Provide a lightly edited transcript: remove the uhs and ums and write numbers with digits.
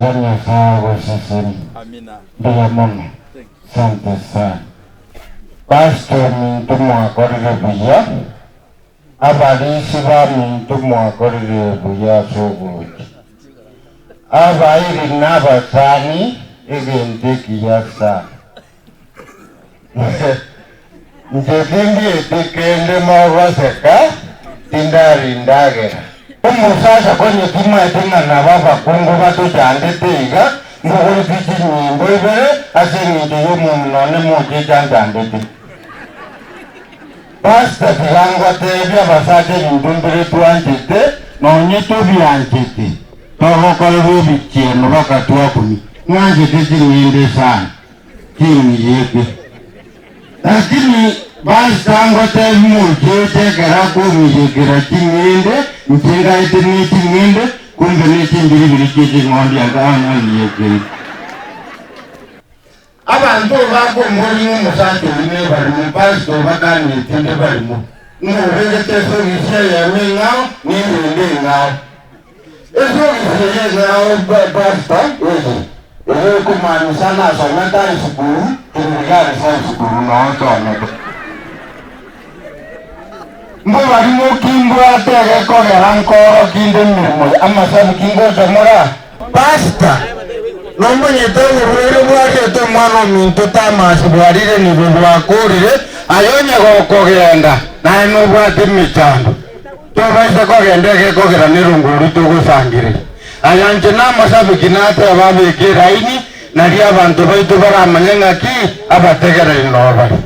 Kenya sawa sasa. Amina. Ndio mama. Asante sana. Pastor mtumwa korire buya. Abalisi ba mtumwa korire buya sogoji. Abairi n'abasani egenteki yasa. Njekingi etikende mawaseka tindari ndagera. Umusasa kwenye kima etinga na baba kungu batu chande tiga muguri pichi nyimbo ibere asengi yumu mnone moji chande tiga. Pasta tilangwa tebya basate mtumbiri tuanchite maunyetu bianchite. Toho kalbu bicheno baka tuakuni. Nwanchite chingende sana. Chingi yeke. Lakini basta ngote mujete karaku mijekera chingende. Mchenga ite ni chingende. Kumbe ni chimbiri bilikichi ngondi angana yeke. Abantu bako mwoli musante wine barimu. Pasto baka ni tinde barimu. Mwege teso gishe ya ngao. Ni mwende ngao. Eso gishe ngao pasta. Ehe kumani sana asometa isukuru. Tumigari sa isukuru na oto aneto. Mbo barimu kimbo atege kogera nkoro kinde mirimo. Ama sabi kimbo zamora. Pasta. Nombo nyete uruere bwake to mwano minto tamasi bwarire ni bwakurire. Ayonya kogenda. Na eno bwate michando. Tobaise kogendege kogera nirunguru tugusangire. Ayanje namasabi kinate ababikira ini. Nari abantu baitu baramanya ngaki abategera inobari.